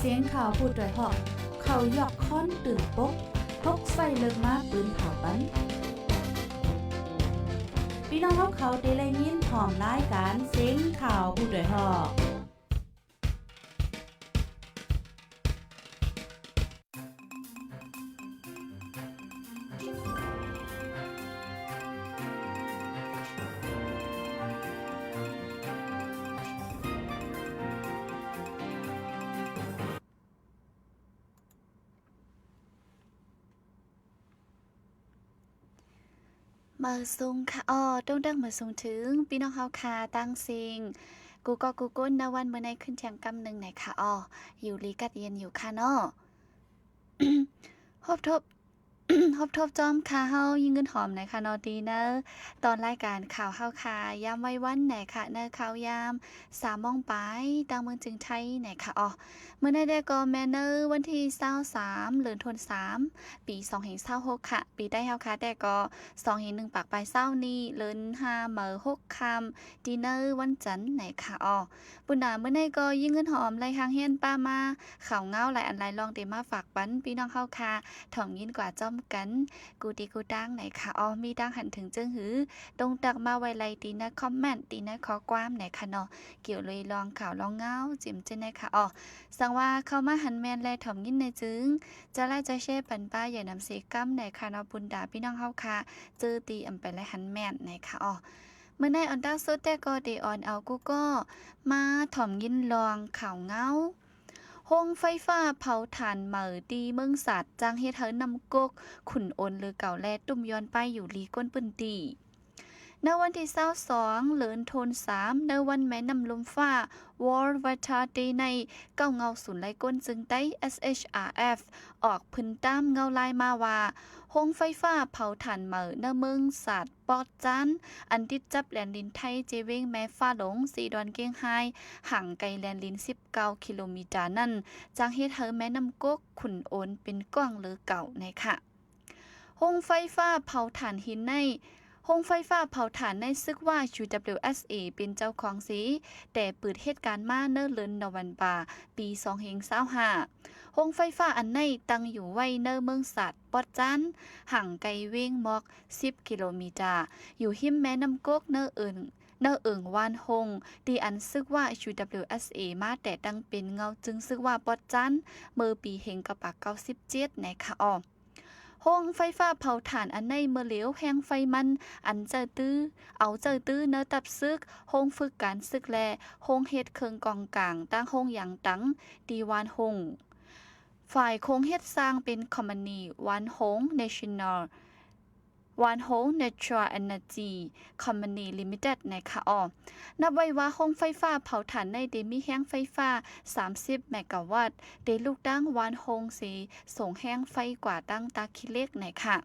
สียงข่าวพูดด้วยหอกเขายอกค้อนตื่นปกพกใส่เลิกมาปืนเผาปันพี่น้องเขาได้เลยยินหอมรายการเสียงข่าวพูดด้วยหอกมาซุงค่ะต้องดังมาซุงถึงพี่น้องเฮาค่ะตั้งซิงกูก็กูก้นนะวันเมื่อในขึ้นแข่งกำหนึ่งไหนค่ะอยู่ลีกัดเย็นอยู่ค่ะเนาะ ฮบทบ ฮบทบจอมค่ะเฮายิงเงินหอมไหนค่ะนอดีเนอะตอนรายการข่าวเฮาค่ะยามไว้วันไหนค่ะเนอะข่าวยาม3 โมงไปตังเมืองจึงไทยไหนค่ะเมื่อได้ก็แมนเนอร์วันที่23เดือนธันวาคมปี2526ค่ะปีได้เฮาค่ะแต่ก็2-1ปากปลายเช้านี้เดือน5มื้อ6ค่ำดินเนอร์วันจันทร์ไหนค่ะปุ่นน่ะเมื่อได้ก็ยิงเงินหอมไหลทางเฮียนป้ามาข่าวเงาหลายอันหลายลองเตมาฝากปันพี่น้องเฮาค่ะถ่อมยินกว่าจ้อมกันกูตีกูตั้งไหนค่ะมีตั้งหันถึงจึงหือตรงตักมาไว้ไลตีนะคอมเมนต์ตีนะขอความไหนค่ะเนาะเกี่ยวเลยลองข่าวลองเงาจิ้มเจนไหนค่ะสังว่าเข้ามาหันแมนแลถ่อมยินในจึงจะไล่จะเช่ปันป้าอย่านำเสกัมไหนค่ะเนาะบุญดาพี่น้องเฮาค่ะเจอตีอำไปและหันแม่นไหนค่ะเมื่อในออนตาสุดแต่ก็เดออนเอากูก็มาถ่อมยินลองข่าวเงาโรงไฟฟ้าเผาถ่านเหมอดีเมืองสัตว์จ้างเฮ็ดเฮิรนำกกขุนโอนหรือเก่าแลตุ่มย้อนไปอยู่ลีก้นปืนตีในวันที่22เดือนธันวาคมในวันแม่น้ำลมฟ้า World Water Day ในเก้าเงาศูนย์ไลก้นจึงได้ SHRF ออกพื้นตามเงาลายมาว่าโรงไฟฟ้าเผาถ่านเหมอในเมืองสัตว์ปอดจันอันติดจับแลนดินไทยเจเวงแม่ฟ้าหลงสีดอนเกียงไฮห่างไกลแลนดิน19กิโลเมตรนั่นจางเฮ็ดเฮอแม่น้ำกกขุนโอนเป็นกว้างหรือเก่าในค่ะโรงไฟฟ้าเผาถ่านหินในโรงไฟฟ้าเผาถ่านในซึกว่า UWSA เป็นเจ้าของสีแต่เปิดเหตุการณ์มาเนิ่นเลินนวันบาปี2025โรงไฟฟ้าอันในตั้งอยู่ไว้เนเมืองสัตว์ปอดจันห่างไกลเว้งมอก10กิโลเมตรอยู่หิมแม่น้ำกกเนเอิงวานฮงดีอันซึกว่า UWSA มาแต่ตั้งเป็นเงาจึงซึกว่าปอดจันเมื่อปีเฮงกะปาก97ในค่ะโรงไฟฟ้าเผาถ่านอันในเมื่อเหลวแห้งไฟมันอันเจอตื้อเนตับซึกโรงฝึกการซึกแลโรงเฮ็ดเครื่องกองกลางตั้งโรงหยังตังดีวานฮงฝ่ายโครงเฮ็ดสร้างเป็นคอมมานีวานฮง National วานโฮง Natural Energy Company Limited ในค่ะนับไว้ว่าโรงไฟฟ้าเผาถ่านในได้มีแห้งไฟฟ้า30เมกะวัตต์ได้ลูกตั้งวานโฮงสีส่งแห้งไฟกว่าตั้งตาคิเล็กในค่ะ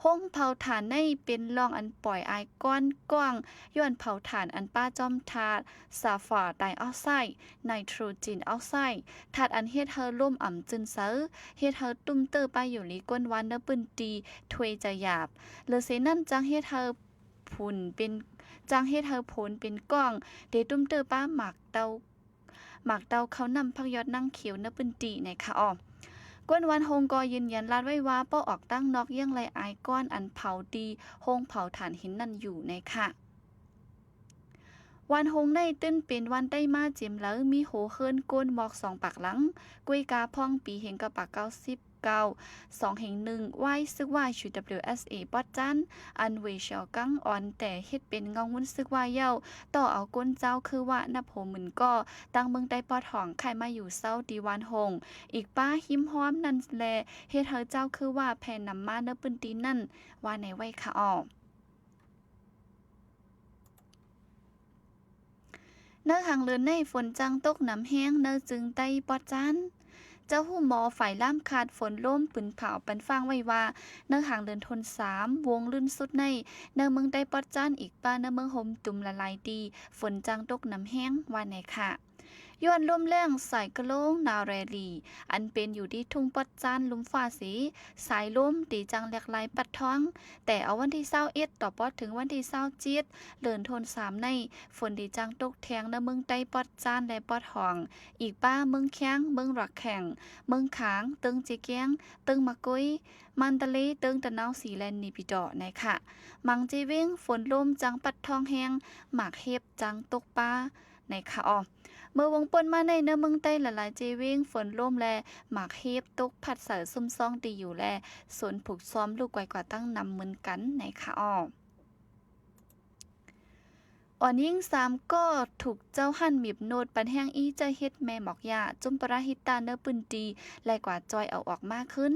โรงเผาถ่านในเป็นรองอันปล่อยไอก้อนกว้างย้อนเผาถ่านอันป้าจอมธาตุซัลฟอร์ไดออกไซด์ไนโตรเจนออกไซด์ธาตุอันเฮ็ดเฮอล่มอ่ำจึนเซอเฮ็ดเฮอตุ้มเตอร์ไปอยู่ลีก้นวันเนปืนตีถวยจะหยาบเหลือเสนั่นจังเฮ็ดเฮอผลเป็นก้องเดตุ้มเตอร์ป้าหมักเตาเขานำพักยอดนั่งเขียวเนปืนตีในค่ะกวนวันโฮงก็ยืนยันลาดไว้ว่าป้อออกตั้งนอกเยี่ยงไรไอก้อนอันเผาดีโฮงเผาถ่านหินนั่นอยู่ในค่ะวันโฮงในตื้นเป็นวันได้มาเจียมแล้วมีโหเคินก้นหมอก2 ปากหลังกวยกาพ่องปีเฮงกะปาก2แห่ง1ไว้ซึกว่า UWSA ปอดจันอันเวเชียวกังอ่อนแต่เฮ็ดเป็นเงาวุ้นซึกว่าเย้าต่อเอาก้นเจ้าคือว่านับโหมึนก็ตั้งเมืองใต้ปอดห้องใครมาอยู่เศร้าดีวานหงอีกป้าหิมห้อมนั่นแลเฮ็ดเฮาเจ้าคือว่าแผ่นำมาเนื้อปืนตีนั่นว่าในไว้ค่ะเนื้อหางเลือนในฝนจังตกน้ำแห้งเนื้อจึงไต้ปอดจันเจ้าหู้หมอฝ่ายล่ามขาดฝนล่มปืนเผาปันฟังไว้ว่าเนื้อหางเดือนธันวาคมวงลื่นสุดในเนื้อเมืองได้ปอดจันอีกป้าเนื้อเมืองห่มตุ่มละลายดีฝนจังตกน้ำแห้งว่าไหนค่ะ ย้อนลมแรงสายกะโลงนาแรลีอันเป็นอยู่ที่ทุ่งปัดจานลุมฟ้าสีสายลมตีจังแหลกไหลปัดท้องแต่เอาวันที่21ต่อปอดถึงวันที่27เดินทน3ในฝนดีจังตกแทงในเมืองใต้ปัดจานและปัดห้องอีกป้าเมืองแข้งเมืองรักแข่งเมืองขางตึงเจเกียงตึงมะกุยมันตะเลตึงตะนาวสีแลนนิปิดอนะคะมังจีเว้งฝนลมจังปัดทองแหงหมากเห็บจังตกป้าในค่ะเมื่อวงปนมาในเมืองใต้หลายๆเจเว้งฝนล่มแลหมากเฮบตกผัดเสอซุ่มซ่องตีอยู่แลสวนผูกซ้อมลูกไกวกว่าตั้งนำเหมือนกันในค่ะอ่อนยิ่ง3ก็ถูกเจ้าหั่นหมีบโนดปันแห้งอีเจเฮ็ดแม่หมอกยาจุมปราหิตาเนปืนตีและกว่าจอยเอาออกมากขึ้น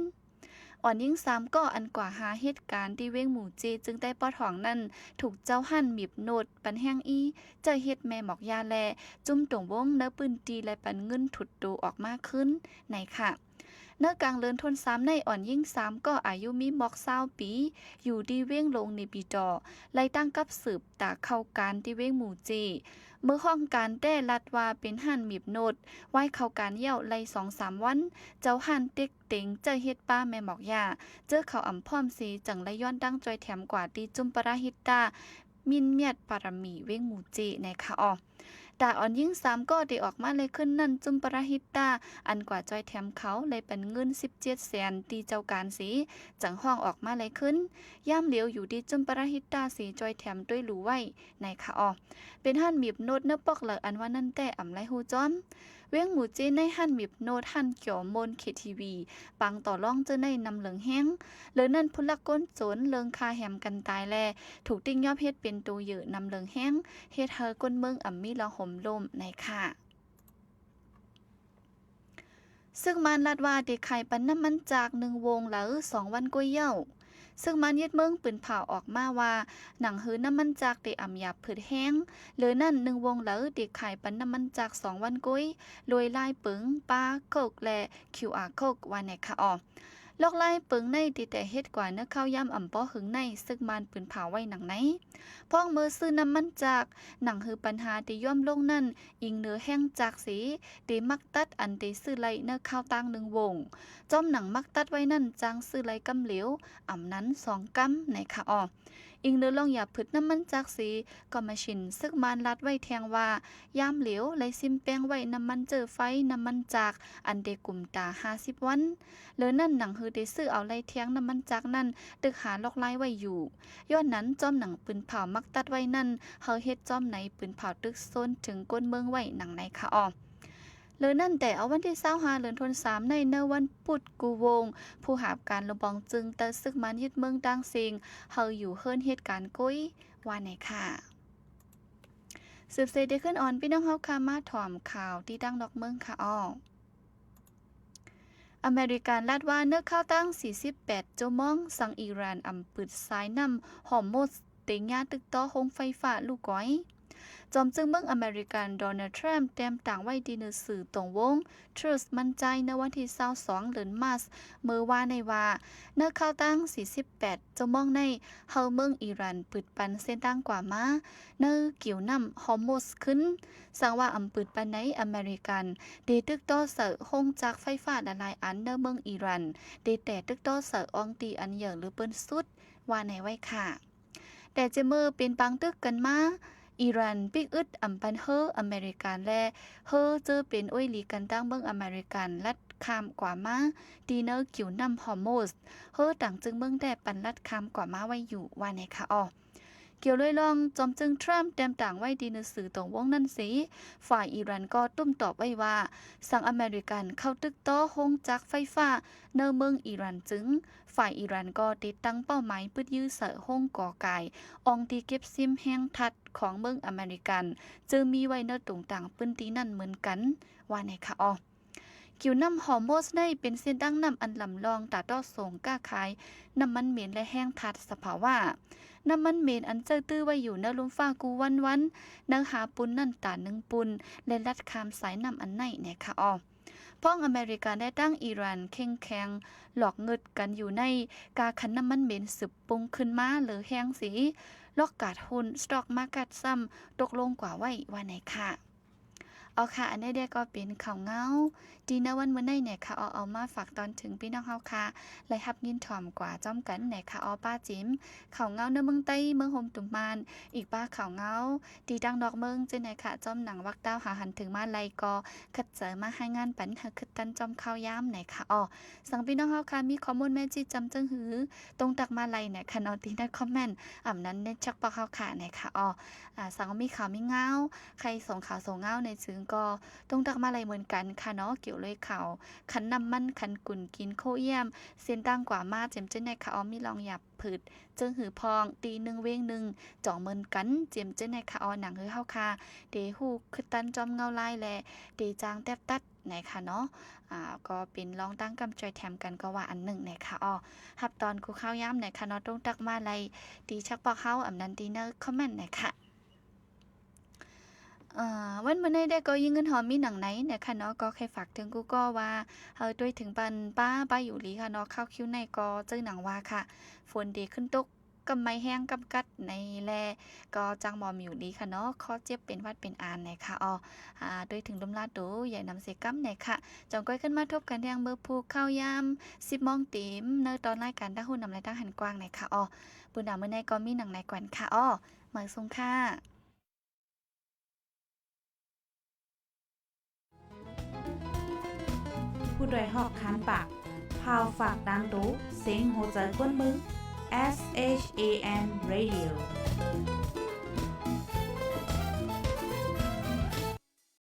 อ่อนยิ่ง3ก็อันกว่าหาเหตุการณ์ที่เว้งหมู่เจจึงได้ปอดห้องนั้นถูกเจ้าหั่นหมีบโนดปันแห้งอีเจเฮ็ดแม่หมอกยาแลจุ่มตรงวงเนปืนตีและปันเงินถุดดูออกมากขึ้นในค่ะเนื้อกลางเลินทน3ในอ่อนยิ่ง3ก็อายุมีหมอก20ปีอยู่ดีเว้งลงในปีดอไล่ตั้งกับสืบตาเข้าการที่เว้งหมู่เจเมื่อห้องการได้ลัดว่าเป็นหั่นหมีบโนดไว้เข้าการเยี่ยวไล่2-3วันเจ้าหั่นเต็กเต็งเจอเฮ็ดป้าแม่หมอกยาเจอเขาอ่ำพร้อมสีจังไลย้อนดังจอยแถมกว่าตีจุมปราหิตามินเมียดปารมีเว้งหมู่เจในค่ะดาอ่อนยิ่ง3ก็ได้ออกมาเลยขึ้นนั่นจุมปราหิตาอันกว่าจอยแถมเขาเลยเป็นเงิน17แสนตีเจ้าการสีจังห้องออกมาเลยขึ้นย่ามเหลียวอยู่ดีจุมปราหิตาสีจอยแถมด้วยหลูไว้ในค่ะเป็นหั่นหมีบโนดเนื้อปอกเหลออันว่านั่นแต่อ่ำไรฮูจ้อมเว้งหมู่เจในหั่นหมีบโนดหั่นเขียวมนเคทีวีปังต่อร่องเจอในนำเหลืองแห้งเหลือนั่นพุลักก้นโจนเลิงคาแหมกันตายแลถูกติ้งยอบเฮ็ดเป็นตัวเหยื่อนำเหลืองแห้งเฮ็ดเฮอก้นเมืองอ่ำมีละห่มลมในค่ะซึ่งมันลัดว่าเด็กไข่ปันน้ำมันจาก1วงหรือ2วันก้วยเย้าซึ่งมันยึดเมืองปืนเผาออกมาว่าหนังหื้อน้ำมันจากเด็กอ่ำหยาบผืดแห้งหรือนั่น1วงหรือเด็กไข่ปันน้ำมันจาก2วันก้วยรวยลายปึงปลาโคกและ QR โคกวันในค่ะลอกไล่เปิงในตีแต่เฮ็ดกว่าเนื้อข้าวย่ำอ่ำป้อหึงในซึ่งมันปืนเผาไว้หนังไหนพ้องมือซื้อน้ำมันจากหนังหือปัญหาที่ย่อมลงนั่นอิงเนื้อแห้งจากสีตีมักตัดอันตีซื้อไล่เนื้อข้าวตั้ง1วงจอมหนังมักตัดไว้นั่นจางซื้อไล่กำเหลวอ่ำนั้น2กำในค่ะอิงเนื้อลองอย่าผึดน้ำมันจากสีก็มาชินซึ่งมันลัดไว้แทงว่ายามเหลวไล่ซิมแป้งไว้น้ำมันเจอไฟน้ำมันจากอันเดกลุ่มตา50วันเหลือนั่นหนังหือได้ซื้อเอาไล่เทียงน้ำมันจากนั่นตึกหาลอกไล่ไว้อยู่ย้อนนั้นจอมหนังปืนเผามักตัดไว้นั่นเฮาเฮ็ดจอมไหนปืนเผาตึกโซนถึงก้นเมืองไว้หนังไหนค่ะเหลือนั่นแต่เอาวันที่25เดือนธันวาคมในวันพุธกูวงผู้หาบการลงบองจึงแต่ซึกมันยึดเมืองดังเซิงเฮาอยู่เฮิรนเหตุการณ์กุ้ยว่าไหนค่ะสืบเสได้ขึ้นอ่อนพี่น้องเฮาค่ะมาถ่อมข่าวที่ดังดอกเมืองค่ะอเมริกันลาดว่าเนื้อข้าวตั้ง48ชั่วโมงสั่งอิหร่านอำปืดสายน้ำหอมโมสเตญาตึกต่อโรงไฟฟ้าลูกก้อยจอมจึงเมืองอเมริกันโดนัลด์ทรัมป์เต็มต่างไว้ดีในสื่อตรงวง Truth มั่นใจในวันที่22เดือนมาสเมื่อว่าในว่าเนื้อข้าวตั้ง48ชั่วโมงในเฮาเมืองอิหร่านปืดปันเส้นตั้งกว่ามาเนื้อเกี่ยวน้ำฮอร์โมสขึ้นสั่งว่าอำปืดปันในอเมริกันเดตึกต่อเสอห้องจากไฟฟ้าหลายอันในเมืองอิหร่านเดแต่ตึกต่อเสออองตีอันเหยอหรือเปิ้นสุดว่าในไว้ค่ะแต่จะมือเป็นปังตึกกันมาอิหร่านปิกอึดอำปันเฮออเมริกันและเฮอเจอเป็นอ้อยหลีกันตั้งเมืองอเมริกันลัดคามกว่ามาดีเนอร์กิวน้ำฮอร์โมสเฮอต่างจึงเมืองแต่ปันลัดคามกว่ามาไว้อยู่ว่าในค่ะเกี่ยวเลยลองจอมจึงทรัมป์เต็มต่างไว้ดีในสื่อตรงวงนั้นสิฝ่ายอิหร่านก็ตุ้มตอบไว้ว่าสั่งอเมริกันเข้าตึกต่อโฮงจักไฟฟ้าเนเมืองอิหร่านจึงฝ่ายอิหร่านก็ติดตั้งเป้าหมายปืดยื้อเสอโฮงก่อไก่อองตีเก็บซิมแห้งทัดของเมืองอเมริกันจึงมีไว้เนตรงต่างปืนตีนั่นเหมือนกันว่าในค่ะกิวน้ำหอมโมสได้เป็นเส้นดั้งน้ำอันลำลองตาต้อส่งก้าขายน้ำมันเหม็นและแห้งทัดสภาวะน้ำมันเหม็นอันเจอตื้อไว้อยู่ในลุมฟ้ากูวันนางหาปุนนั่นตา1ปุนและลัดคามสายน้ำอันไหนเนี่ยค่ะพ้องอเมริกาได้ตั้งอิหร่านเข่งแข็งหลอกเงิดกันอยู่ในกาคันน้ำมันเหม็นสืบปุงขึ้นมาหรือแห้งสีลอกกาดหุ้นสต็อกมาร์เก็ตซ้ำตกลงกว่าไว้ว่าไหนค่ะ เอาค่ะอันนี้เด็กก็เป็นข่าวเงาดีนะวันมื้อนี้เนี่ยค่ะเอามาฝากตอนถึงพี่น้องเฮาค่ะและรับยินถ่อมกว่าจ้อมกันเนี่ยค่ะป้าจิ๋มข่าวเงาเนื้อเมืองใต้เมืองโฮมตุ่มมานอีกป้าข่าวเงาดีดังดอกเมืองจังไหนค่ะจ้อมหนังวักดาวหาหันถึงมาไลก็คัดเจอมาให้งานปันหาคึดตันจ้อมข้าวยามไหนค่ะสั่งพี่น้องเฮาค่ะมีข้อมูลแม่จิจำจึงหือตรงตักมาไลเนี่ยค่ะเนาะที่ได้คอมเมนต์นั้นเน้นชักปอกเฮาค่ะไหนค่ะสั่งมีข่าวมีเงาใครส่งข่าวส่งเงาในซึ่งก็ต้องตักมาอะไรเหมือนกันค่ะเนาะเกี่ยวเลยข่าวขันน้ำมันขันกุ่นกินโคเยี่ยมเส้นตั้งกว่ามาเจ็มเจนในค่ะมีลองหยับผืดเจิงหือพองตีหนึ่งเว้งหนึ่งจ่องเหมือนกันเจ็มเจนในค่ะหนังหือเฮาค่ะเดฮูคือตันจอมเงาลายแลเดจางแทบตัดไหนค่ะเนาะก็เป็นลองตั้งกำจอยแถมกันก็ว่าอันหนึ่งไหนค่ะฮับตอนคูข้าวย้ำไหนค่ะเนาะต้องตักมาอะไรตีชักปอกเฮานั้นดีเนอร์คอมเมนต์ไหนค่ะวันมื้อนี้ได้ก็ยิงเงินหอมมีหนังไหนเนี่ยค่ะเนาะก็ใครฝากถึงกูก็ว่าด้วยถึงปันป้าอยู่หลีค่ะเนาะเข้าคิวในก็เจอหนังว่าค่ะฝนดีขึ้นตกกำไม้แห้งกำกัดในแลก็จังบ่มีอยู่ดีค่ะเนาะข้อเจ็บเป็นวัดเป็นอานไหนค่ะด้วยถึงลมลาดดูใหญ่นำเสกัมไหนค่ะจองก้อยขึ้นมาทบกันแทงเบอร์ผูกข้าวยาม10 โมงเต็มในตอนรายการตั้งหุ่นนำรายตั้งหันกว้างไหนค่ะบุญดามื้อนี้ก็มีหนังไหนกวนค่ะหมายทรงค่ะผู้ดยหอกคันปากพาวฝากดังตู้เสียงโหใจกวนมึง S H A N Radio